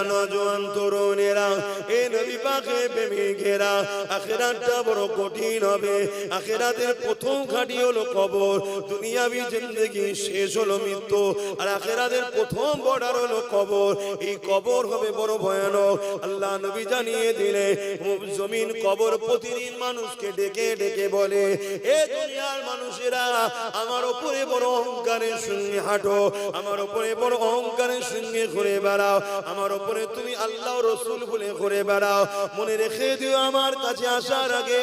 নওজোয়ান তরুণেরা, এ নবী পাকের প্রেমিকেরা, আখিরাতটা বড় কঠিন হবে। আখিরাতের প্রথম ঘাঁটি হলো কবর। দুনিয়াবি জিন্দেগি শেষ হলো মৃত্যু, আর আখিরাতের প্রথম বর্ডার হলো কবর। এই কবর হবে বড় ভয়ানক। আল্লাহ নবী জানিয়ে দিলে জমিন কবর প্রতিদিন মানুষকে ডেকে ডেকে বলে, এ দুনিয়ার মানুষেরা, আমার উপরে বড় অহংকারের সঙ্গে হাঁটো, আমার উপরে বড় অহংকারের সঙ্গে ঘুরে বেড়াও, আমার উপরে তুমি আল্লাহ রসুল বলে ঘুরে বেড়াও। মনে রেখে দিও, আমার কাছে আসার আগে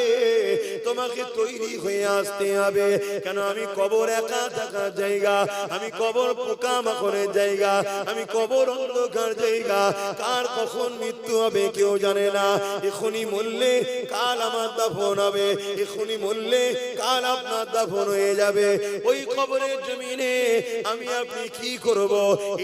তোমাকে তৈরি হয়ে আসতে হবে। কেন আমি কবর একা থাকার জায়গা, আমি কবর পোকামাকড়ের জায়গা, আমি কবর অন্ধকার জায়গা। কার কখন মৃত্যু হবে কেউ জানে না। এখনই মরলে কাল আমার দাফন হবে, এখনই মরলে কাল আপনার দাফন হয়ে যাবে। ওই কবরের জমিনে আমি আপনি কি করব?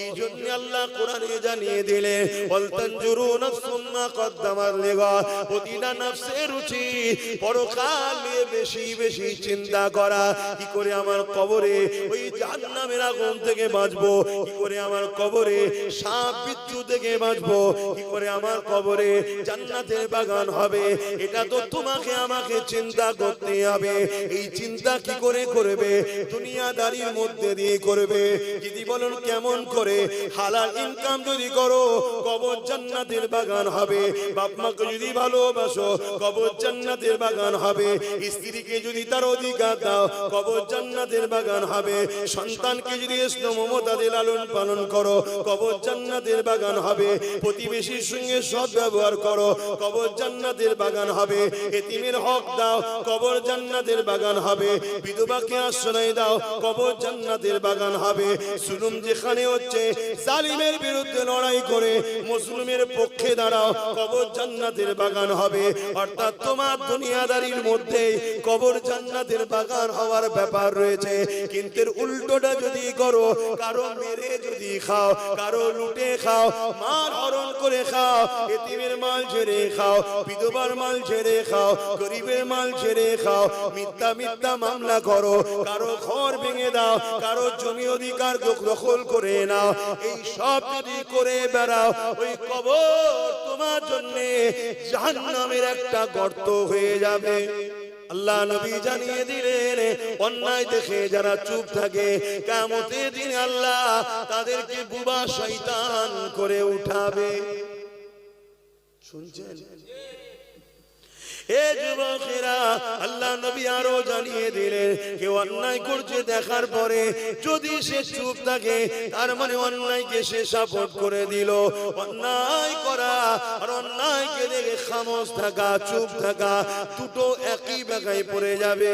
এই জন্য আল্লাহ কোরআনে জানিয়ে দিলে, ওয়াল তানজুরু নাফসুম মা কদ্দামাত লিগাদ। প্রতিটা নফসের উচিত পরকাল নিয়ে বেশি বেশি চিন্তা করা। কি করে আমার কবরে ওই জাহান্নামের আগুন থেকে বাঁচবো, কি করে আমার কবরে সাপ বিচ্ছু থেকে বাঁচবো, কি করে আমার কবরে জান্নাতের বাগান হবে। এটা তো তোমাকে আমাকে চিন্তা করতে হবে। এই চিন্তা কি করে করবে? দুনিয়াদারির মধ্যে দিয়ে করবে। যদি বলেন কেমন করে? হালাল ইনকাম যদি করো, কবর জান্নাতের বাগান হবে। বাপ মাকে যদি ভালোবাসো, কবর জান্নাতের বাগান হবে। স্ত্রীকে যদি তার অধিকার দাও, কবর জান্নাতের বাগান হবে। সন্তানকে যদি স্নেহ মমতা দিয়ে লালন পালন করো, কবর জান্নাতের বাগান হবে। প্রতিবেশীর সঙ্গে সৎ ব্যবহার করো, কবর জান্নাতের বাগান হবে। এতিমের হক দাও, কবর জান্নাতের বাগান হবে। বিধবাকে আশ্রয় দাও, কবর জান্নাতের বাগান হবে। জুলুম যেখানে হচ্ছে, জালিমের বিরুদ্ধে লড়াই করে মুসলিমের পক্ষে দাঁড়াও, কবর জান্নাতের বাগান হবে। অর্থাৎ তোমার দুনিয়াদারির মধ্যে কবর জান্নাতের বাগান হওয়ার ব্যাপার রয়েছে। কিন্তু উল্টোটা যদি করো, কারো মেরে যদি খাও, কারো লুটে খাও, মাল হরণ করে খাও, এতিমের মাল ছেড়ে খাও, বিধবার মাল ছেড়ে খাও, গরিবের মাল ছেড়ে খাও, মিথ্যা মিথ্যা মামলা করো, কারো ঘর ভেঙে দাও, কারো জমি অধিকার দখল করে নাও, এই সব যদি করে বেড়াও, ওই কবর তোমার জন্য জাহান্নামের একটা গর্ত হয়ে যাবে। আল্লাহ নবী জানিয়ে দিলেন, অন্যায় দেখে যারা চুপ থাকে, কিয়ামতের দিনে আল্লাহ তাদেরকে বুবা শয়তান করে উঠাবে। শুনছেন? এ যুবকেরা, আল্লাহ নবী আরো জানিয়ে দিলেন, কেউ অন্যায় করছে দেখার পরে যদি সে চুপ থাকে, তার মানে অন্যায়কে সে সাপোর্ট করে দিল। অন্যায় করা আর অন্যায়কে দেখে খামোশ থাকা, চুপ থাকা, দুটো একই বাগায় পড়ে যাবে।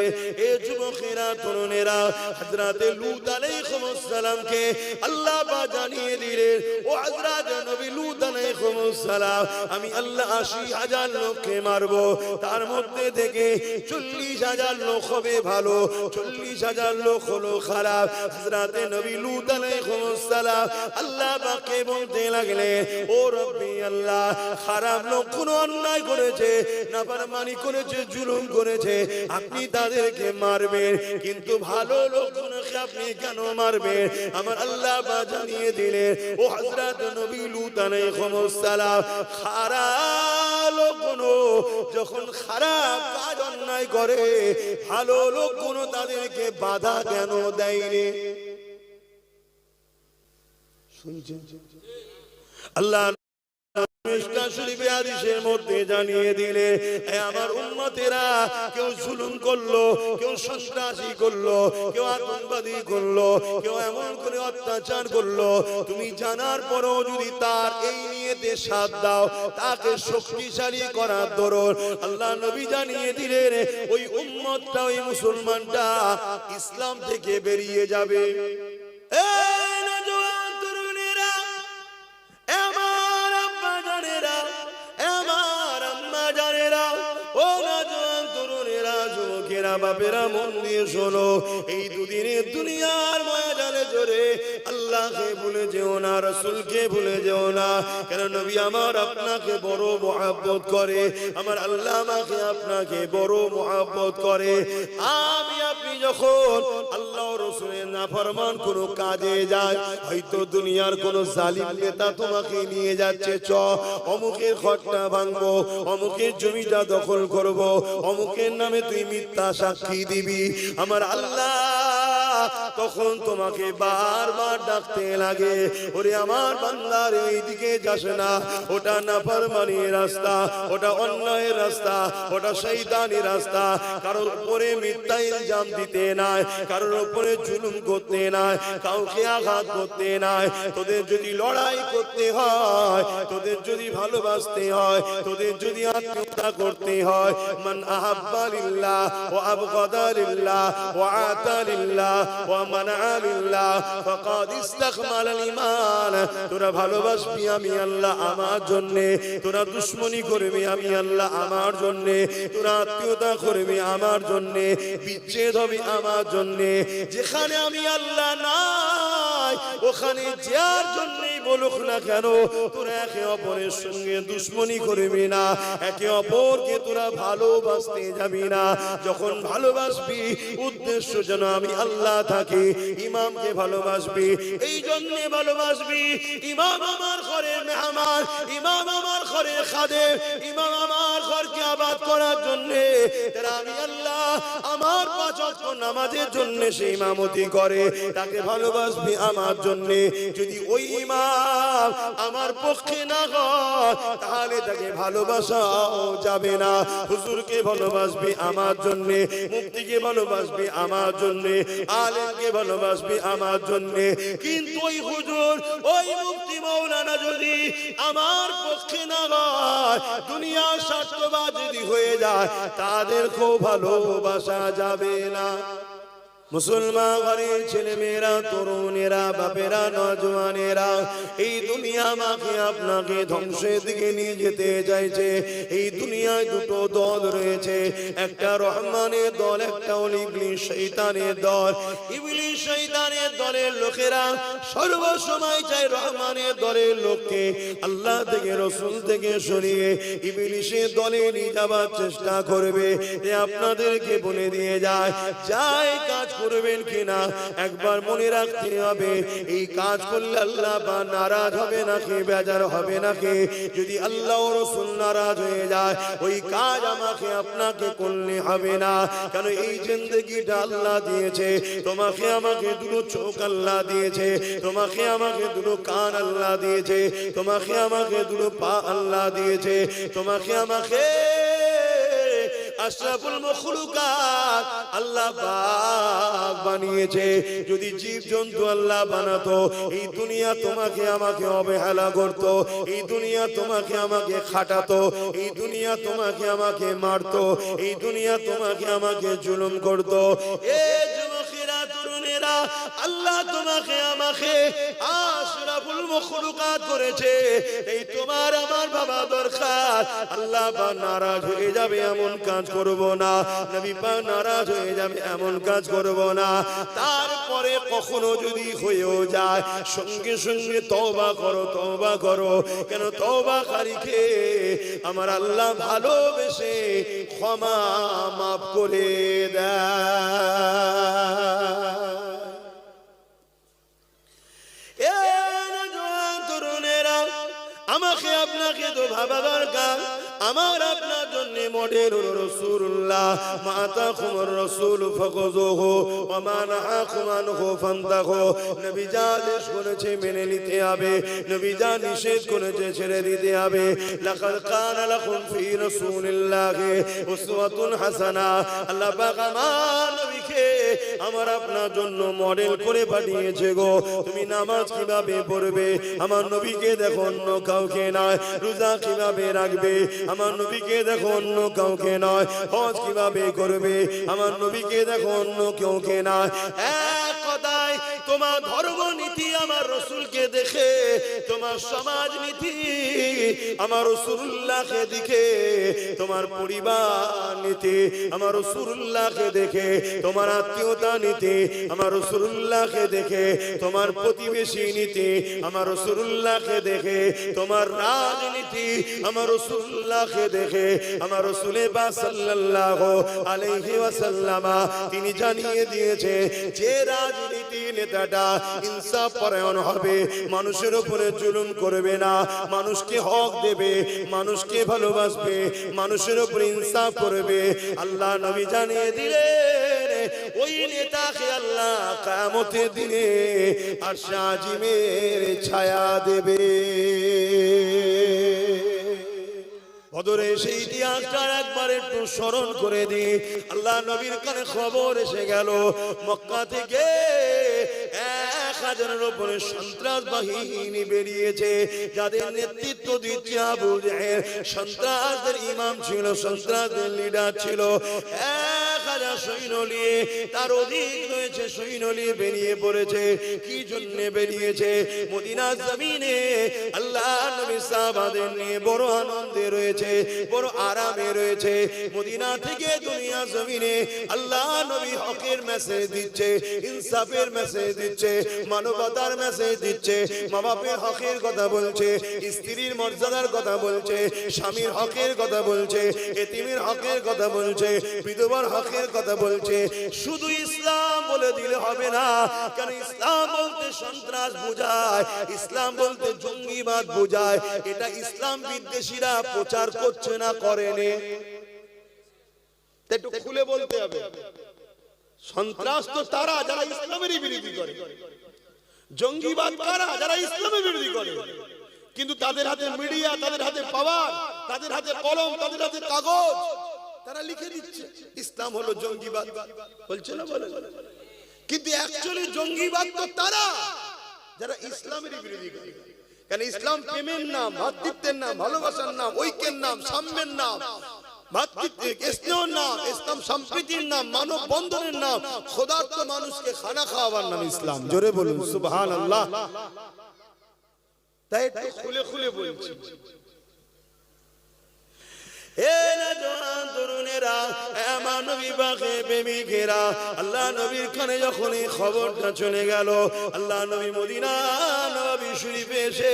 এ যুবকেরা, তরুণেরা, হযরতে লূত আলাইহিস সালামকে আল্লাহ পাক জানিয়ে দিলেন, ও হযরত নবী লূত আলাইহিস সালাম, আমি আল্লাহ ৮০,০০০ লোককে মারবো, তার মধ্যে থেকে ৪০,০০০ লোক হবে ভালো, ৪০,০০০ লোক হলো খারাপ। হযরতে নবী লূত আলাইহিস সালাম আল্লাহ পাককে বলতে লাগলেন, ও রব্বি আল্লাহ, খারাপ লোক কোন অন্যায় করেছে, নাফরমানি করেছে, জুলুম করেছে, আপনি তাদেরকে মারবেন, কিন্তু ভালো লোকগুলোকে আপনি কেন মারবেন? আমার আল্লাহ পাক জানিয়ে দিলেন, ও হযরত নবী লূত আলাইহিস সালাম, খারাপ লোকগুলো যখন খারাপ কাজ অন্যায় করে, ভালো লোকগুলো তাদেরকে বাধা কেন দেয়নি? শুনছেন? আল্লাহ মিশকাত শরীফে হাদিসের মধ্যে জানিয়ে দিলে, আমার উম্মতেরা, কেউ জুলুম করলো, কেউ সন্ত্রাসী করলো, কেউ আতঙ্কবাদী করলো, কেউ এমন করে অত্যাচার করলো, তুমি জানার পরও যদি তার এই নিয়তে সাথ দাও, তাকে শক্তিশালী করার দরুন আল্লাহ নবী জানিয়ে দিলেন, ওই উম্মতটা, ওই মুসলমানটা ইসলাম থেকে বেরিয়ে যাবে। বাপেরা, মন দিয়ে শোনো, এই দুদিনের দুনিয়ার মায়াজালে জোরে আল্লাহকে ভুলে যেও না, রাসূলকে ভুলে যেও না। কেন নবী আমার আপনাকে বড় মহব্বত করে, আমার আল্লাহ আমাকে আপনাকে বড় মহব্বত করে। আমি আপনি আপনি যখন আল্লাহ রাসূলের নাফরমান কোনো কাজে যায়, হয়তো দুনিয়ার কোনো জালিম নেতা তোমাকে নিয়ে যাচ্ছে, চ অমুকের ঘরটা ভাঙবো, অমুকের জমিটা দখল করব, অমুকের নামে তুই মিথ্যা সাক্ষী দিবি, আমার আল্লাহ তখন তোমাকে বারবার ডাকতে লাগে, ওরে আমার বান্দার এইদিকে যাস না, ওটা নাফরমানির রাস্তা, ওটা অন্যায়ের রাস্তা, ওটা শয়তানি রাস্তা। কারোর উপরে মিথ্যা ইলজাম দিতে নাই, কারোর উপরে জুলুম করতে নাই, কাউকে আঘাত করতে নাই। তোদের যদি লড়াই করতে হয়, তোদের যদি ভালোবাসতে হয়, তোদের যদি আত্মীয়তা করতে হয়, মান আহাব্বা লিল্লাহ ওয়া আবগাদা লিল্লাহ ওয়া আতা লিল্লাহ ওয়া মানা লিল্লাহ ফাকাদ ইস্তাকমালাল ঈমান। তোরা ভালোবাসবি আমি আল্লাহ আমার জন্য, তোরা দুশমনি করবি আমি আল্লাহ আমার জন্য, তোরা আত্মীয়তা করবি আমার জন্য, বিচ্ছেদ হবে আমার জন্য। যেখানে আমি আল্লাহ নাই, ওখানে যার জন্যই বলুক না কেন, তোরা একে অপরের সঙ্গে দুশমনি করবি না, একে অপরকে তোরা ভালোবাসতে যাবি না। যখন ভালোবাসবি উদ্দেশ্য যেন আমি আল্লাহ থাকি। ইমামকে ভালোবাসবি, এই জন্য ভালোবাসবি, ইমাম আমার ঘরের মেহমান, ইমাম আমার ঘরের খাদেম, ইমাম আমার ঘরকে আবাদ করার জন্য আমি আল্লাহ আমার 5 ওয়াক্ত নামাজের জন্য সে ইমামতি করে, তাকে ভালোবাসবি আমার জন্য। যদি ওই ইমাম আমার পক্ষে না হয়, তাহলে তাকে ভালোবাসাও যাবে না। হুজুরকে ভালোবাসবি আমার জন্য, মুফতিকে ভালোবাসবি আমার জন্য, আলেমকে ভালোবাসবি আমার জন্য। কিন্তু ওই হুজুর, ওই মুফতি মাওলানা যদি আমার পক্ষে না হয়, দুনিয়ার স্বার্থবাদ যদি হয়ে যায়, তাদেরকেও ভালোবাসা যাবে না। মুসলমান ঘরের ছেলে মেয়েরা, তরুণেরা, বাপেরা, নজওয়ানেরা, এই দুনিয়া আমাকে আপনাকে ধ্বংসের দিকে নিয়ে যেতে চাইছে। এই দুনিয়ায় দুটো দল রয়েছে, একটা রহমানের দল, একটা ইবলিস শয়তানের দল। ইবলিস শয়তানের দলের লোকেরা সর্বসময় চায় রহমানের দলের লোককে আল্লাহ থেকে, রাসূল থেকে সরিয়ে ইবলিসের দলে নিয়ে যাবার চেষ্টা করবে। আপনাদেরকে বলে দিয়ে যায়, যাই কাজ করবেন কিনা একবার মনে রাখতে হবে, এই কাজ করলে আল্লাহ বা নারাজ হবে নাকি, বেজার হবে নাকি। যদি আল্লাহ ও রাসূল নারাজ হয়ে যায়, ওই কাজ আমাকে আপনাকে করলে হবে না। কেন এই জিন্দেগিটা আল্লাহ দিয়েছে, তোমাকে আমাকে দুটো চোখ আল্লাহ দিয়েছে, তোমাকে আমাকে দুটো কান আল্লাহ দিয়েছে, তোমাকে আমাকে দুটো পা আল্লাহ দিয়েছে, তোমাকে আমাকে আশরাফুল মাখলুকাত আল্লাহ পাক বানিয়েছে। যদি জীব জন্তু আল্লাহ বানাতো, এই দুনিয়া তোমাকে আমাকে অবহেলা করত, এই দুনিয়া তোমাকে আমাকে খাটাতো, এই দুনিয়া তোমাকে আমাকে মারতো, এই দুনিয়া তোমাকে আমাকে জুলুম করত। এ যুবকেরা, তরুণেরা, আল্লাহ তোমাকে আমাকে আশরাফুল মাখলুকাত করেছে, এই তোমার আমার বাবা দরকার। আল্লাহ পাক নারাজ হয়ে যাবে এমন কাজ করব না, নবী পাক নারাজ হয়ে যাবে এমন কাজ করব না। তারপরে কখনো যদি হয়েও যায়, সঙ্গে সঙ্গে তওবা করো, তওবা করো। কেন তওবাকারীকে আমার আল্লাহ ভালোবেসে ক্ষমা মাফ করে দেয়। আমাকে আপনাকে তো ভাবা দরকার, আমার আপনার জন্য মডেল হলো রাসূলুল্লাহ। মাতাকুমুর রাসূল ফাখুযুহু ওয়া মা নাহাকুম আনহু ফান্তাহু। নবী যা আদেশ করেছে মেনে নিতে হবে, নবী যা নিষেধ করেছে ছেড়ে দিতে হবে। লাকাদ কানা লাকুম ফি রাসূলিল্লাহি উসওয়াতুন হাসানা। আল্লাহ পাক আমার নবীকে আমার আপনার জন্য মডেল করে পাঠিয়েছে গো। তুমি নামাজ কিভাবে পড়বে আমার নবীকে দেখো, অন্য কাউকে নয়। রোজা কিভাবে রাখবে আমার নবীকে দেখো, অন্য কাউকে নয়। হজ কিভাবে করবে আমার নবীকে দেখো, অন্য কাউকে নয়। এক কথায় তোমার ধর্মনীতি আমার রাসূলকে দেখে, তোমার সমাজ নীতি আমার রাসূলুল্লাহকে দেখে তোমার পরিবার নিতে, আমার রাসূলুল্লাহকে দেখে তোমার আত্মীয়তা নিতে, আমার রাসূলুল্লাহকে দেখে তোমার প্রতিবেশী নিতে, আমার রাসূলুল্লাহকে দেখে তোমার রাজনীতি, আমার রাসূলুল্লাহকে দেখে আমার রাসূল পাক সাল্লাল্লাহু আলাইহি ওয়াসাল্লাম তিনি জানিয়ে দিয়েছে যে রাজনীতি নেতাটা ইনসাফ পরায়ণ হবে, মানুষের উপরে জুলুম করবে না, মানুষকে হক দেবে, মানুষকে ভালোবাসবে, মানুষের উপরে ইনসাফ করবে, আল্লাহ নবী জানিয়ে দিলেন ওই নেতাকে আল্লাহ কিয়ামতের দিনে আরশে আজিমের ছায়া দেবে। বদরের সেই ইতিহাসটা একবার একটু স্মরণ করে দিই। আল্লাহ নবীর কানে খবর এসে গেল মক্কা থেকে 1000-এর উপরে সন্ত্রাস বাহিনী বেরিয়েছে, যাদের নেতৃত্ব দিচ্ছে আবু জাহেল, সন্ত্রাসদের ইমাম ছিল, সন্ত্রাসদের লিডার ছিল। 1000 সৈন্য নিয়ে, তার অধিক রয়েছে সৈন্য নিয়ে বেরিয়ে পড়েছে। কি জন্য বেরিয়েছে? মদিনার জমিনে আল্লাহ নবী সাহাবাদের নিয়ে বড় আনন্দে রয়েছে, বড় আরামে রয়েছে। মদিনা থেকে দুনিয়া জমিনে আল্লাহ নবী হকের মেসেজ দিচ্ছে, ইনসাফের মেসেজ দিচ্ছে, মানবতার মেসেজ দিচ্ছে, মা বাপের হকের কথা বলছে, স্ত্রীর মর্যাদার কথা বলছে, স্বামীর হকের কথা বলছে, এতিমের হকের কথা বলছে, বিধবার হকের কথা বলছে। শুধু ইসলাম বলে দিলে হবে না, কারণ ইসলাম বলতে সন্ত্রাস বোঝায়, ইসলাম বলতে জঙ্গিবাদ বোঝায়। এটা ইসলাম বিদ্বেষীরা প্রচার করছে না, করেনি। একটু খুলে বলতে হবে, সন্ত্রাস তো তারা যারা ইসলামেরই বিরোধী করে, জঙ্গিবাদ কারা? যারা ইসলামের বিরোধী করে। কিন্তু তাদের হাতে মিডিয়া, তাদের হাতে পাওয়ার, তাদের হাতে কলম, তাদের হাতে কাগজ, তারা লিখে দিচ্ছে ইসলাম হলো জঙ্গিবাদ, বলছে না বলে। কিন্তু অ্যাকচুয়ালি জঙ্গিবাদ তো তারা যারা ইসলামেরই বিরোধী করে। কারণ ইসলাম প্রেমের নাম, ভ্রাতৃত্বের নাম, ভালোবাসার নাম, ঐক্যের নাম, সাম্যের নাম, ইসলাম সম্প্রীতির নাম, মানব বন্ধনের নাম, খোদার্থ মানুষকে খানা খাওয়াবার নাম ইসলাম। জোরে বলুন সুবহানাল্লাহ। তাই খুলে খুলে বলছি, আল্লাহ নবীর কানে যখন এই খবরটা চলে গেল, আল্লাহ নবী মদিনা নববী শরীফে এসে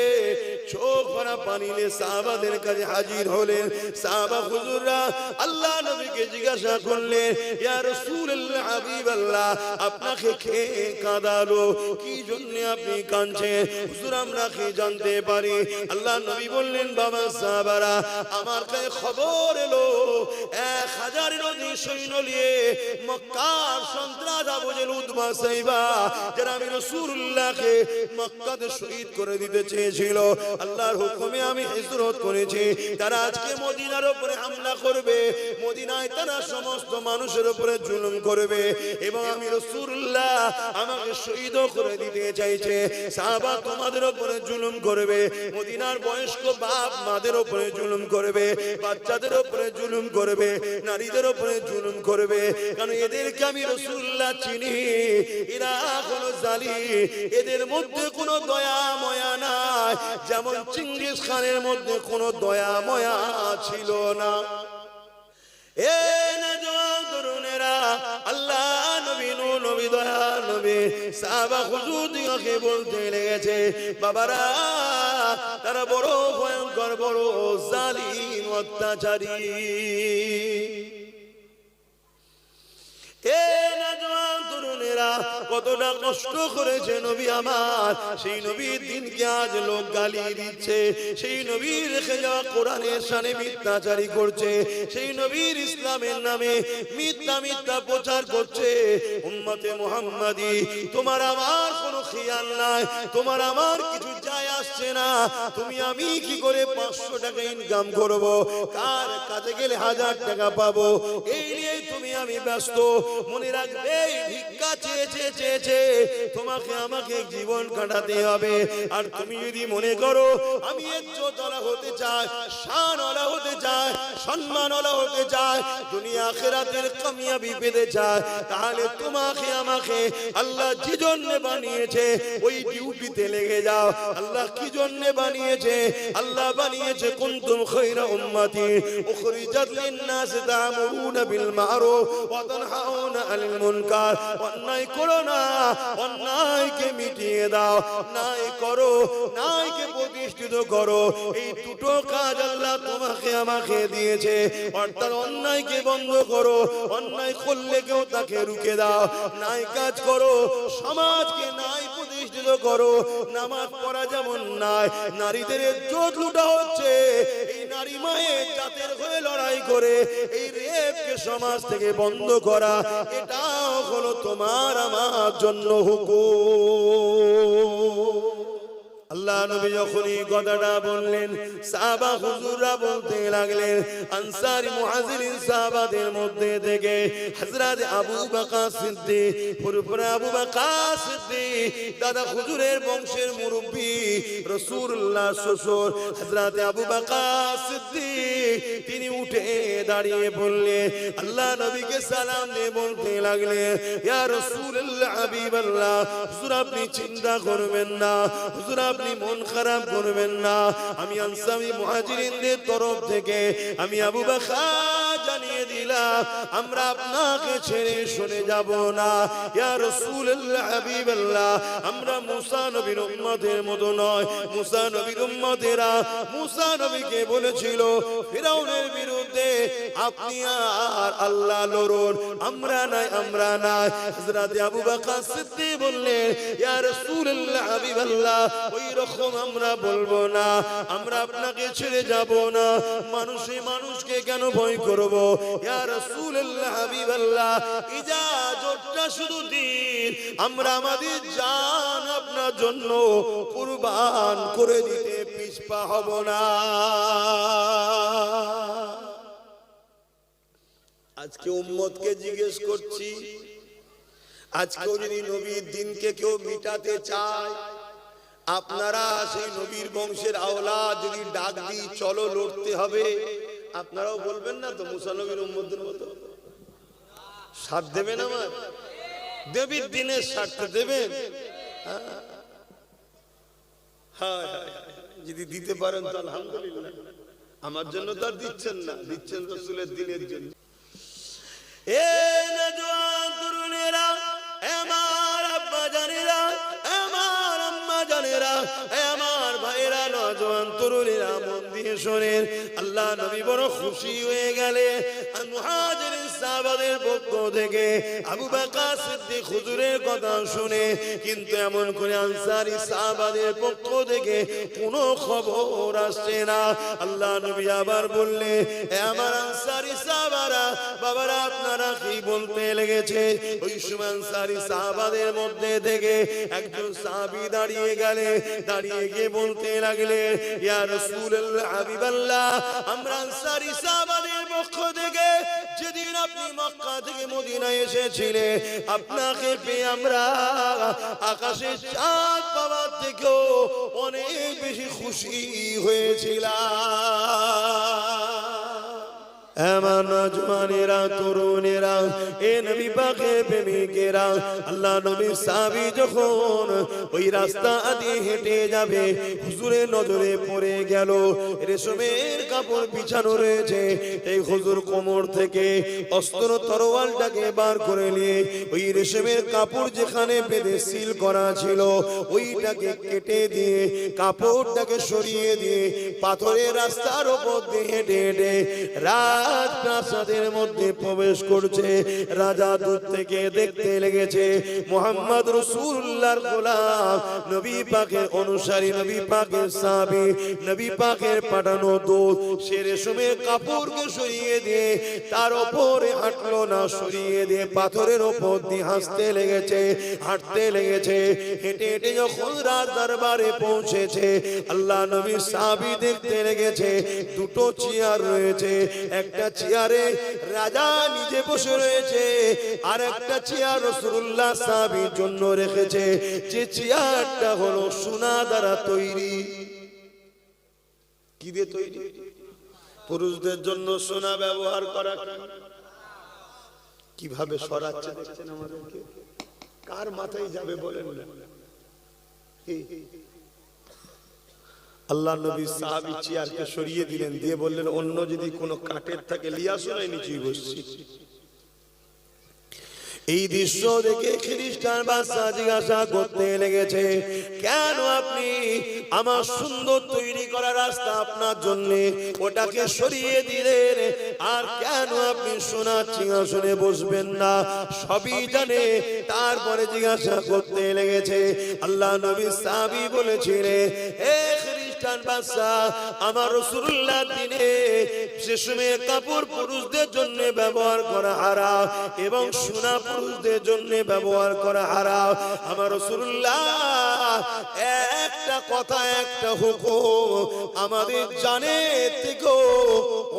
চোখ ভরা পানি নিয়ে সাহাবাদের কাছে হাজির হলেন। সাহাবা হুজুররা আল্লাহ নবীকে জিজ্ঞাসা করলেন, ইয়া রাসূলুল্লাহ, হাবিবাল্লাহ, আপনাকে কে কাঁদালো? কি জন্য আপনি কাঁদছেন? হুজুর, আমরা কি জানতে পারি? আল্লাহ নবী বললেন, বাবা সাহাবারা, আমার কাছে খবর এলো 1000-এর অধিক সৈন্য নিয়ে মক্কার সন্ত্রাস আবু জেহেল, উতবা, সাইবা, যারা আমি রাসূলুল্লাহকে মক্কাতে শহীদ করে দিতে চেয়েছিল, আল্লাহর হুকুমে আমি হিজরত করেছি, তারা আজকে মদিনার উপরে হামলা করবে, মদিনায় তারা সমস্ত মানুষের উপরে জুলুম করবে, এবং আমি রাসূলুল্লাহ আমাকে শহীদ করে দিতে চাইছে। সাহাবা তোমাদের উপরে জুলুম করবে, মদিনার বয়স্ক বাপ মাদের উপরে জুলুম করবে, বাচ্চাদের উপরে জুলুম করবে, নারীদের উপরে জুলুম করবে, কারণ এদেরকে আমি রাসূলুল্লাহ চিনি, এরা হলো জালিম, এদের মধ্যে কোনো দয়া ময়া নাই, যেমন চিঙ্গিস খানের মধ্যে কোনো দয়া ময়া ছিল না। এ নওজোয়ান তরুণেরা, আল্লাহ নবী, নবী, দয়া নবী, সাহাবা হুজুরদিগকে বলতে লেগেছে, বাবারা, তারা বড় ভয়ঙ্কর, বড় জালিম, অত্যাচারী। এ নওজোয়ান তরুণেরা, কতটা কষ্ট করেছে নবী আমার, সেই নবীর দিনকে আজ লোক গালি দিচ্ছে, সেই নবীর রেখে যাওয়া কোরআনের শানে মিথ্যাচারী করছে, সেই নবীর ইসলামের নামে মিথ্যা মিথ্যা প্রচার করছে। উম্মতে মুহাম্মাদি, তোমার আমার কোনো খেয়াল নাই, তোমার আমার কিছু যায় আসছে না, তুমি আমি কি করে 500 টাকা ইনকাম করব, কার কাছে গেলে 1000 টাকা পাবো, এই নিয়ে তুমি আমি ব্যস্ত। মনে রাখবে ভিক্ষা চেয়ে চেয়ে তোমাকে আমাকে জীবন কাটাতে হবে। আর তুমি যদি মনে করো আমি ইজ্জতওয়ালা হতে চাই, শানওয়ালা হতে চাই, সম্মানওয়ালা হতে চাই, দুনিয়া আখিরাতের কামিয়াবি পেতে চাই, তাহলে তোমাকে আমাকে আল্লাহ যে জন্য বানিয়েছে ওই ডিউটিতে লেগে যাও। আল্লাহ কি জন্য বানিয়েছে? আল্লাহ বানিয়েছে কুনতুম খায়রা উম্মতি উখরিজাত লিন-নাস তা'মুরুনা বিল মা'রুফ ওয়া তানহাউনা আনিল মুনকার। অন্যায় করো না, অন্যায়কে মিটিয়ে দাও, ন্যায় করো, ন্যায়কে প্রতিষ্ঠিত করো। এই দুটো কাজ আল্লাহ তোমাকে আমাকে দিয়েছে। অর্থাৎ অন্যায়কে বন্ধ করো, অন্যায় করলে কেউ তাকে রুখে দাও, ন্যায় কাজ করো, সমাজকে ন্যায় প্রতিষ্ঠিত করো। নামাজ পড়া যেমন নাই, নারীদের ইজ্জত লুটা হচ্ছে, এই নারী মায়ের জাতের হয়ে লড়াই করে এই রেপকে সমাজ থেকে বন্ধ করা, এটাও হলো তোমার আমার জন্য হুকুম। আল্লাহ নবী যখন এই কথাটা বললেন, সাহাবা হুজুররা বলতে লাগলেন। আনসারী মুহাজিরিন সাহাবাদের মধ্যে থেকে হযরত আবু বকর সিদ্দিক, পুরোপুরি আবু বকর সিদ্দিক দাদা হুজুরের বংশের মুরব্বি, রাসূলুল্লাহ শ্বশুর হযরত আবু বকর সিদ্দিক, তিনি উঠে দাঁড়িয়ে বললেন, আল্লাহ নবীকে সালাম দিয়ে বলতে লাগলেন, ইয়া রাসূলুল্লাহ হাবিবাল্লাহ, হুজুর আপনি চিন্তা করবেন না, হুজুর আপনি মন খারাপ করবেন না, আমি আনসারী মুহাজিরিনদের তরফ থেকে আমি আবু বকর জানিয়ে দিলাম আমরা আপনাকে ছেড়ে সরে যাব না। ইয়া রাসূলুল্লাহ হাবিবাল্লাহ, আমরা মুসা নবীর উম্মতের মতো নয়। মুসা নবীর উম্মতেরা মুসা নবীকে বলেছিল ফিরাউনের বিরুদ্ধে আপনি আর আল্লাহ লড়ুন, আমরা নাই, আমরা নাই। হযরত আবু বকর সিদ্দিক বললেন, ইয়া রাসূলুল্লাহ হাবিবাল্লাহ, ওই রকম আমরা বলবো না, আমরা আপনাকে ছেড়ে যাব না। মানুষে মানুষকে কেন ভয় করব? ইয়া রাসূলুল্লাহ হাবিবাল্লাহ, ইজাজতটা শুধু দিন, আমরা আমাদের জান আপনার জন্য কুরবান করে দিতে পিছপা হব না। আজকে উম্মতকে জিজ্ঞেস করছি, আজকেও যদি নবীর দিনকে কেউ মিটাতে চায়, আপনারা সেই নবীর বংশের আওলাদ যদি ডাক দিই চলো লড়তে হবে, আপনারাও বলবেন না তো মুসা নবীর উম্মতদের মতো? সাথ দেবেন? আমার দেবীর দিনের স্বার্থে দেবেন? হ্যাঁ, যদি দিতে পারেন তো আলহামদুলিল্লাহ। আমার জন্য তো আর দিচ্ছেন না, দিচ্ছেন রাসূলের দিনের জন্য। এ নওজোয়ান তরুণেরা, আমার আব্বা জানেরা, আমার আম্মা জানেরা, আমার ভাইরা, নওজোয়ান তরুণেরা, মন দিয়ে শোনেন। আল্লাহ নবী বড় খুশি হয়ে গেলে মুহাজিরিন সাহাবাদের পক্ষ থেকে আবু বকর সিদ্দিক হুজুরের কথা শুনে, কিন্তু এমন করে আনসারী সাহাবাদের পক্ষ থেকে কোনো খবর আসছে না। আল্লাহ নবী আবার বললে, আমার আনসারী সাহাবারা, বাবারা আপনারা কি বলতে লেগেছে? ওই সময় আনসারী সাহাবাদের মধ্যে থেকে একজন সাহাবী দাঁড়িয়ে গেলে, দাঁড়িয়ে গিয়ে বলতে লাগলে, ইয়া রাসূলুল্লাহ হাবিবাল্লাহ, আমরা আনসারী সাহাবাদের পক্ষ থেকে যেদিন আপনি মক্কা থেকে মদিনায় এসেছিলেন, আপনাকে পেয়ে আমরা আকাশের চাঁদ পাওয়ার থেকেও অনেক বেশি খুশি হয়েছিলাম। আমার নওজওয়ানেরা, তরুণেরা, এ নবী পাকের প্রেমিকেরা, আল্লাহ নবীর সাহাবী যখন ওই রাস্তা দিয়ে হেঁটে যাবে, হুজুরের নজরে পড়ে গেল রেশমের কাপড় বিছানো রয়েছে। এই হুজুর কোমর থেকে অস্ত্র তরোয়ালটাকে বার করে নিয়ে ওই রেশমের কাপড় যেখানে বেঁধে সিল করা ছিল ওইটাকে কেটে দিয়ে কাপড়টাকে সরিয়ে দিয়ে পাথরের রাস্তার উপর দিয়ে হেঁটে হেঁটে রাজপ্রাসাদের মধ্যে প্রবেশ করছে। রাজা দূর থেকে দেখতে লেগেছে মুহাম্মদ রাসূলুল্লাহর গোলাম, নবী পাকের অনুসারী, নবী পাকের সাহাবী, নবী পাকের পাঠানো দূত, সে রেশমের কাপড়কে সরিয়ে দিয়ে তার উপরে হাঁটলো না, সরিয়ে দিয়ে পাথরের উপর দিয়ে হাসতে লেগেছে, হাঁটতে লেগেছে। হেঁটে হেঁটে যখন রাজ দরবারে পৌঁছেছে, আল্লাহ নবী সাহাবী দেখতে লেগেছে দুটো চেয়ার রয়েছে, একটা একটা চেয়ারে রাজা নিজে বসে রয়েছে, আর একটা চেয়ার রাসূলুল্লাহ সাহাবীর জন্য রেখেছে, যে চেয়ারটা হলো সোনা দ্বারা তৈরি। কি দিয়ে তৈরি? পুরুষদের জন্য সোনা ব্যবহার করা। কিভাবে সরাচ্ছে দেখছেন আমাদেরকে? কার মাথায় যাবে বলেন না? আল্লাহ নবী সাহাবী চেয়ারকে সরিয়ে দিলেন, দিয়ে বললেন অন্য যদি কোনো কাঠের থাকে লিয়া শোনাই নিচেই বসছি। এই দৃশ্য দেখে খ্রিস্টান বাদশা জিজ্ঞাসা করতে লেগেছে, কেন আপনি আমার সুন্দর তৈরি করা রাস্তা আপনার জন্য ওটাকে সরিয়ে দিলেন, আর কেন আপনি সোনার সিংহাসনে বসবেন না? সবই জানে, তারপরে জিজ্ঞাসা করতে লেগেছে। আল্লাহ নবী সাহাবী বলেছিলেন, হে খ্রিস্টান বাদশা, আমার রাসূলুল্লাহ দিনে শেষমের কাপড় পুরুষদের জন্য ব্যবহার করা হারাম এবং সোনা পুরুষদের জন্য ব্যবহার করা হারাম। আমার রাসূলুল্লাহ একটা কথা, একটা হুকুম আমাদের জানের থেকেও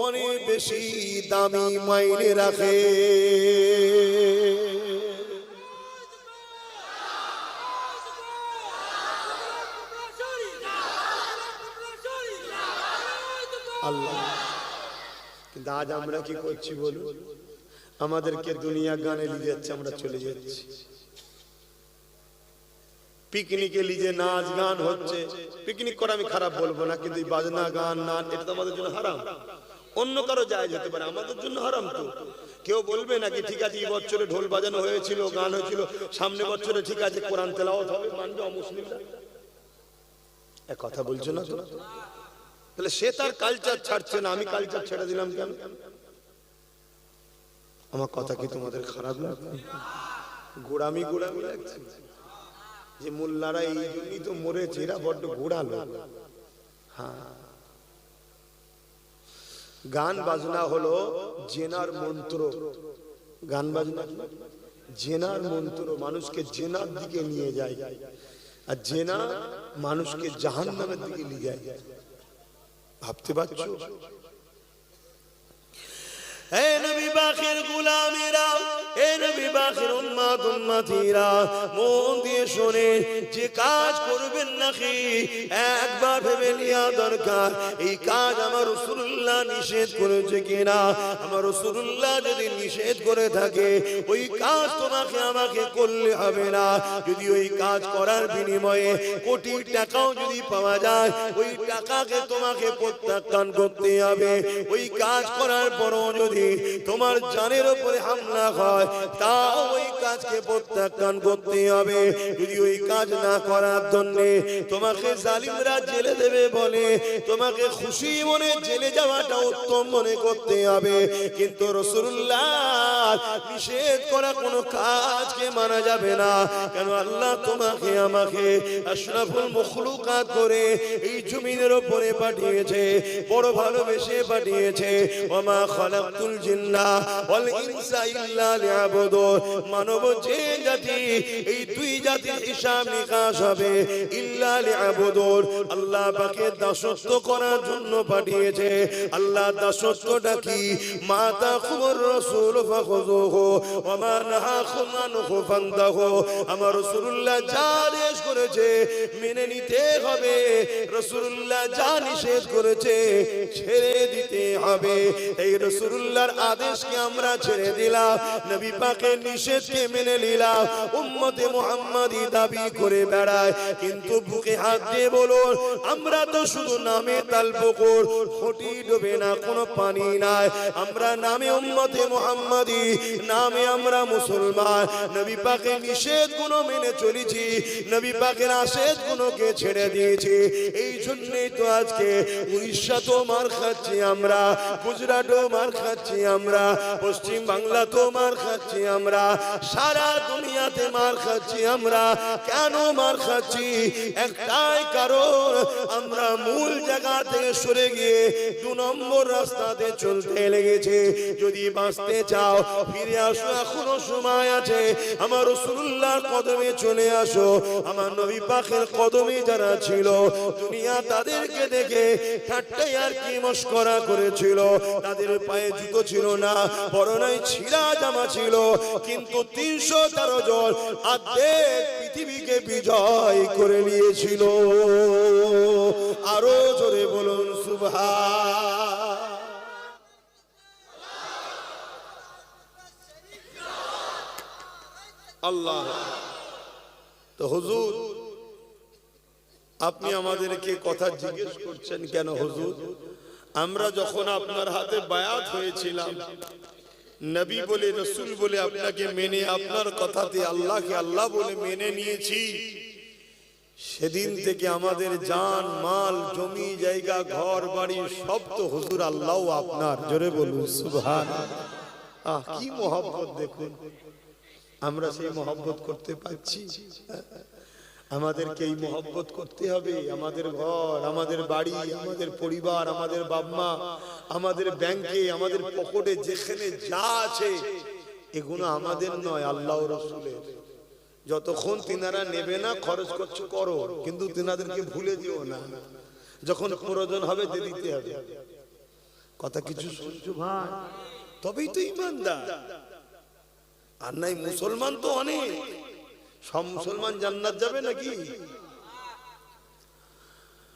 অনেক বেশি দামি মাইনে রাখে। আল্লাহ, কিন্তু আজ আমরা কি করছি বলুন? আমাদেরকে দুনিয়া গানে নিয়ে যাচ্ছে, আমরা চলে যাচ্ছি। পিকনিকে লিজে নাচ গান হচ্ছে, পিকনিক করা আমি খারাপ বলবো না, কিন্তু এই বাজনা গান নাচ এটা তো আমাদের জন্য হারাম। অন্য কারো যায় যেতে পারে, আমাদের জন্য হারাম তো। কেউ বলবে নাকি ঠিক আছে এই বছরে ঢোল বাজানো হয়েছিল, গান হয়েছিল, সামনে বছরে ঠিক আছে কোরআন তেলাওয়াত হবে, মানবে অমুসলিমরা? এক কথা বলছো না তো? তাহলে সে তার কালচার ছাড়ছে না, আমি কালচার ছেড়ে দিলাম কেন? আমার কথা কি তোমাদের খারাপ লাগছে? গোড়ামি গোড়ামি লাগছে যে মোল্লারা এই জন্যই তো মরেছে, এরা বড্ড গোড়ালো। হ্যাঁ, গান বাজনা হলো জেনার মন্ত্র। গান বাজনা জেনার মন্ত্র, মানুষকে জেনার দিকে নিয়ে যায়, আর জেনা মানুষকে জাহান্নামের দিকে নিয়ে যায়। ভাবতে পারছো? হে নবী পাকের গোলামেরা, হে নবী পাকের উম্মত উম্মতিরা, মন দিয়ে শুনে, যে কাজ করবেন নাকি একবার ভেবে নেওয়া দরকার, এই কাজ আমার রাসূলুল্লাহ নিষেধ করেছে কিনা। আমার রাসূলুল্লাহ যদি নিষেধ করে থাকে, ওই কাজ তোমাকে আমাকে করলে হবে না। যদি ওই কাজ করার বিনিময়ে কোটি টাকাও যদি পাওয়া যায়, ওই টাকাকে তোমাকে প্রত্যাখ্যান করতে হবে। ওই কাজ করার পরও যদি তোমার জানের উপরে হামলা হয়, তাও ওই কাজকে প্রত্যাখ্যান করতে হবে। যদি ওই কাজ না করার জন্য তোমাকে জালিমরা জেলে দেবে বলে, তোমাকে খুশি মনে জেলে যাওয়াটা উত্তম মনে করতে হবে। কিন্তু রাসূলুল্লাহ নিষেধ করা কোনো কাজকে মানা যাবে না। কেন? আল্লাহ তোমাকে আমাকে আশরাফুল মখলুকাত করে এই জমিনের উপরে পাঠিয়েছে, বড় ভালোবেসে পাঠিয়েছে। ওমা খালাকতুল জিন্না ওয়াল ইনসা ইল্লা লিয়াবুদুন। মানব যে জাতি, এই দুই জাতির হিসাব নিকাশ হবে, ইল্লা লিয়াবুদুন, আল্লাহ পাকের দাসত্ব করার জন্য পাঠিয়েছে। আল্লাহ দাসত্বটা কি? মা তাকুর রাসূল ফাখুযুহু ওয়া মা নাহাকুম আনহু ফান্তাহু। আমার রাসূলুল্লাহ যা আদেশ করেছে মেনে নিতে হবে, রাসূলুল্লাহ যা নিষেধ করেছে ছেড়ে দিতে হবে। এই রাসূলুল্লাহর আদেশকে আমরা ছেড়ে দিলাম, নবী পাকের নিষেধকে মেনে নিলাম, উম্মতে মুহাম্মাদি দাবি করে বেড়ায়। কিন্তু বুকে হাত দিয়ে বলুন, আমরা তো শুধু নামে তালপুকুর, খুঁটি ডোবে না, কোনো পানি নাই। আমরা নামে উম্মতে মুহাম্মাদি, নামে আমরা মুসলমান। নবী পাকের নিষেধ গুলো মেনে চলেছি, নবী পাকের আদেশ গুলোকে ছেড়ে দিয়েছি। এই জন্যই তো আজকে উড়িষ্যাতেও মার খাচ্ছি আমরা, গুজরাটও মার খাচ্ছি আমরা, পশ্চিম বাংলাতেও মার খাচ্ছি আমরা, সারা দুনিয়াতে মার খাচ্ছি আমরা। কেন মার খাচ্ছি? একটাই কারণ, আমরা মূল জায়গা থেকে সরে গিয়ে 2 নম্বর রাস্তাতে চলতে লেগেছে। যদি বাঁচতে চাও ফিরে আসো, এখনো সময় আছে। আমার রাসূলুল্লাহর কদমে চলে আসো। আমার নবী পাকের কদমে যারা ছিল, দুনিয়া তাদেরকে দেখে ঠাট্টা আর কি মশকরা করেছিল। তাদের পায়ে জুতো ছিল না, পরনায় ছিঁড়া জামা ছিল, কিন্তু 313 জন অর্ধেক পৃথিবীকে বিজয় করে নিয়েছিল। আরো জোরে বলুন সুবহান। আল্লাহ। তো হুজুর, আপনি আমাদেরকে কথা জিজ্ঞেস করছেন কেন হুজুর? আমরা যখন আপনার হাতে বায়াত হয়েছিলাম, নবী বলে রাসূল বলে আপনাকে মেনে, আপনার কথাতে আল্লাহকে আল্লাহ বলে মেনে নিয়েছি, সেদিন থেকে আমাদের জান মাল জমি জায়গা ঘর বাড়ি সব তো হুজুর আল্লাহ আপনার। জোরে বলুন সুবহানাল্লাহ। কি মহব্বত দেখুন, আমরা সেই মহব্বত করতে পারছি? আমাদেরকে এই মহব্বত করতে হবে। আমাদের ঘর, আমাদের বাড়ি, আমাদের পরিবার, আমাদের বাপ মা, আমাদের ব্যাংকে, আমাদের পকেটে যেখানে যা আছে, এগুলো আমাদের নয়, আল্লাহ রাসূলের। যতক্ষণ তিনারা নেবে না, খরচ করছো করো, কিন্তু তিনাদেরকে ভুলে যেও না। যখন প্রয়োজন হবে দিয়ে দিতে হবে। কথা কিছু শুনছো ভাই? তবেই তো ইমানদার। আর নাই মুসলমান তো অনেক। সব মুসলমান জান্নাত যাবে নাকি?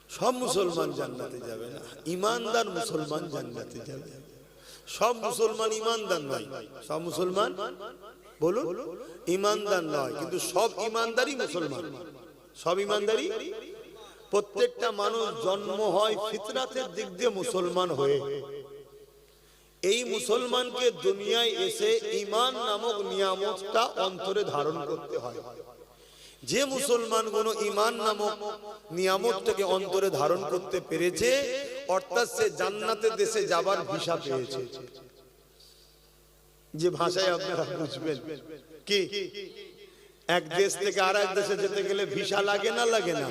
সব মুসলমান জান্নাতে যাবে না, ইমানদার মুসলমান জান্নাতে যাবে। সব মুসলমান ইমানদার নয়। সব মুসলমান বলুন ইমানদার নয়, কিন্তু সব ইমানদারই মুসলমান। সব ইমানদারই। প্রত্যেকটা মানুষ জন্ম হয় ফিতরাতের দিক দিয়ে মুসলমান হয়ে। এই মুসলমানকে দুনিয়ায় এসে ঈমান নামক নিয়ামতটা অন্তরে ধারণ করতে হয়। যে মুসলমানগুলো ঈমান নামক নিয়ামতটাকে অন্তরে ধারণ করতে পেরেছে, অর্থাৎ সে জান্নাতের দেশে যাবার ভিসা পেয়েছে। যে ভাষায় আপনারা বুঝবেন কি, এক দেশ থেকে আরেক দেশে যেতে গেলে ভিসা লাগে না লাগে না?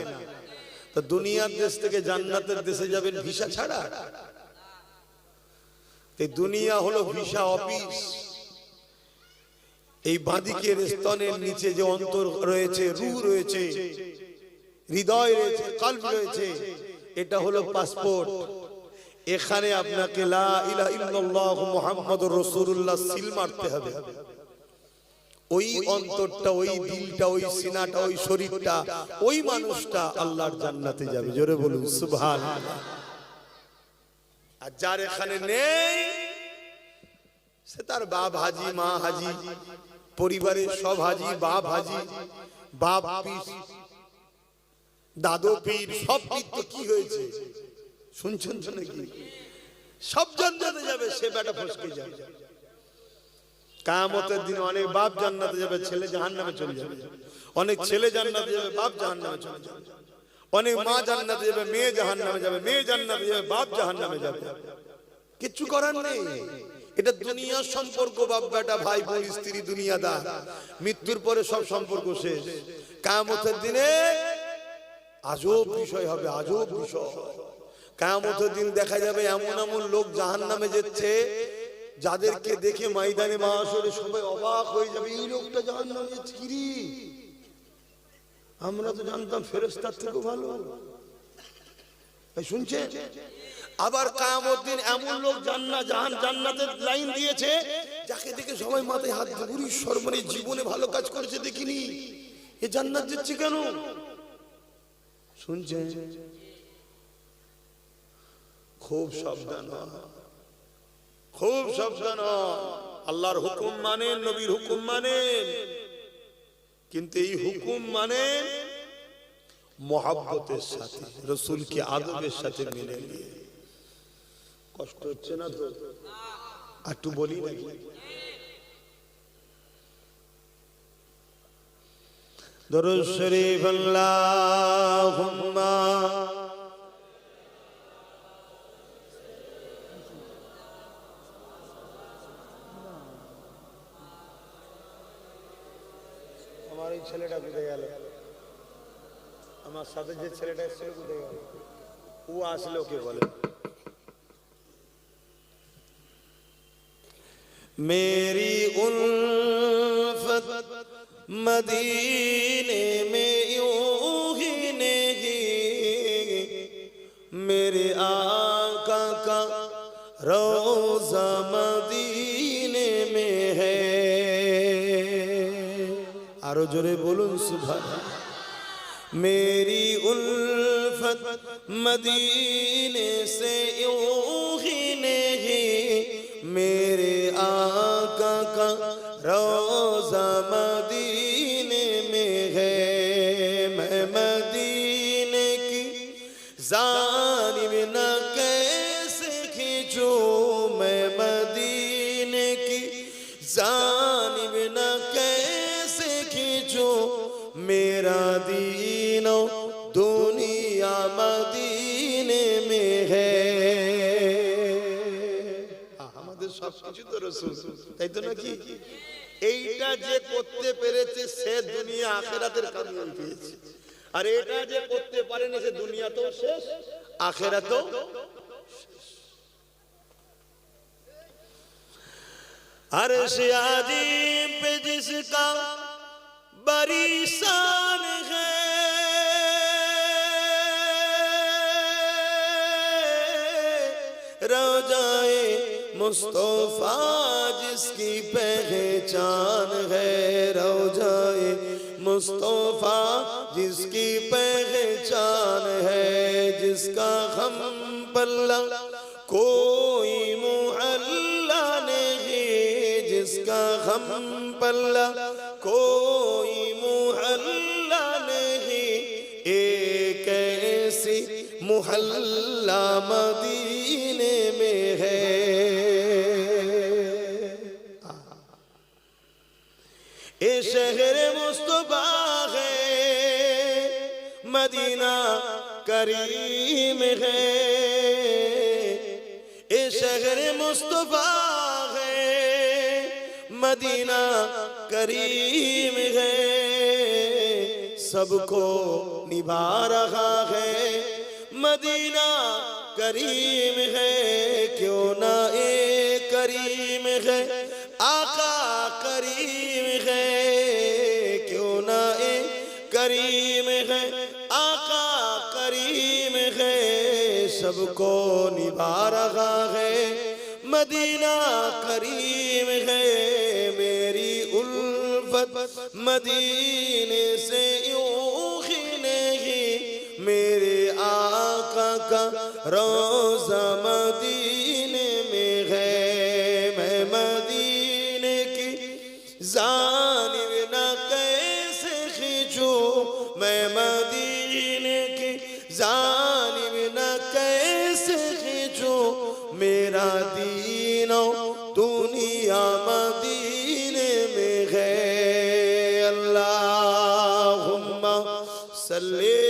তো দুনিয়ার দেশ থেকে জান্নাতের দেশে যাবেন ভিসা ছাড়া? এই দুনিয়া হলো ভিসা অফিস। এই বাঁদিকের স্তনের নিচে যে অন্তর রয়েছে, রূহ রয়েছে, হৃদয় রয়েছে, কলব রয়েছে, এটা হলো পাসপোর্ট। এখানে আপনাকে লা ইলাহা ইল্লাল্লাহ মুহাম্মাদুর রাসূলুল্লাহ সিল মারতে হবে। ওই অন্তরটা, ওই দিলটা, ওই সিনাটা, ওই শরীরটা, ওই মানুষটা আল্লাহর জান্নাতে যাবে। জোরে বলুন সুবহানাল্লাহ। আর যার এখানে নেই, সে তার বাপ হাজি, মা হাজি, পরিবারের সব হাজি, বাপ হাজি, বাপ পীর, দাদু পীর, সব পীর তো কি হয়েছে শুনছেন তো নাকি? সব জান্নাতে যাবে, সে বেটা ফসকে যাবে। কিয়ামতের দিন অনেক বাপ জান্নাতে যাবে, ছেলে জাহান্নামে চলে যাবে। অনেক ছেলে জান্নাতে যাবে, বাপ জাহান্নামে চলে যাবে। অনেক মা জান্নাতে যাবে, মেয়ে জাহান্নামে যাবে। মেয়ে জান্নাতে যাবে, বাপ জাহান্নামে যাবে। কিচ্ছু করার নেই। এটা দুনিয়ার সম্পর্ক। বাপ বেটা, ভাই বোন, স্ত্রী, দুনিয়াদার। মৃত্যুর পরে সব সম্পর্ক শেষ। কিয়ামতের দিনে আজব বিষয় হবে, আজব বিষয়। কিয়ামতের দিন দেখা যাবে এমন এমন লোক জাহান্নামে যাচ্ছে, যাদেরকে দেখে ময়দানে মাহশরে সবাই অবাক হয়ে যাবে, এই লোকটা জাহান্নামে যাচ্ছে কি রে? আমরা তো জানতাম ফেরেশতার থেকেও ভালো। শুনছেন? আবার কিয়ামতের দিন এমন লোক জান্নাতের লাইন দিয়েছে, যাকে দেখে সবাই মাথায় হাত দিয়ে সর্বনে জীবনে ভালো কাজ করেছে দেখিনি, এ জান্নাত যাচ্ছে কেন? শুনছেন? খুব সাবধান, খুব সাবধান। আল্লাহর হুকুম মানেন, নবীর হুকুম মানেন, কিন্তু এই হুকুম মানেন মহব্বতের সাথে, রাসূলকে আদবের সাথে মেনে নিয়ে। কষ্ট হচ্ছে না তো? একটু বলি নাকি? দরুদ শরীফ আল্লাহুম্মা এই ছেলেটা কোথায় গেল? আমার সাথে যে ছেলেটা এসেছিল কোথায় গেল? ও আসলে ওকে বলে मेरी उल्फत मदीने में यूं ही नहीं, मेरे आका का रोज़ा मदीने में है। आरो जोरे बोलूं सुभान। मेरी उल्फत मदीने से यूं ही नहीं, मेरे आका का रोज़ा मदीने में है। मैं मदीने की जानिब न कैसे खींचूं, मैं मदीने की जानिब न कैसे खींचूं, मेरा दीनो दुनिया मदीने में है। সবকিছু তো রাসূল, তাই তো নাকি? এইটা যে করতে পেরেছে সে দুনিয়া আখিরাতের কামিয়াবি পেয়েছে, আর এটা যে করতে পারেনি সে দুনিয়া তো শেষ, আখিরাতও अर्श आज़ीम पे जिसका बड़ी शान है, रोज़ाए मुस्तफा जिसकी पहचान है, रोज़ाए मुस्तफा जिसकी पहचान है, जिसका हम पल्ला कोई मुहल्ला नहीं, जिसका हम पल्ला कोई मुहल्ला नहीं, एक ऐसी मुहल्ला मदीने में है। ये शहर मुस्तफा है, मदीना करीम है। ये शहर मुस्तफा है, मदीना करीम है। सबको निभा रहा है, मदीना करीम है। क्यों ना एक करीम है, आका करीम है। क्यों ना एक करीम है, आका करीम है। सबको निभा रहा है, मदीना करीम है। मेरी उल्फत मदीने से यूं ही नहीं, मेरे आका का रोज़ा मदीने में है। मैं मदीने की जानिब न कैसे खींचूं, मैं मदीने की जानिब न कैसे खींचूं, मेरा दीनो दुनिया मदीने में है। अल्लाहुम्मा सल्ली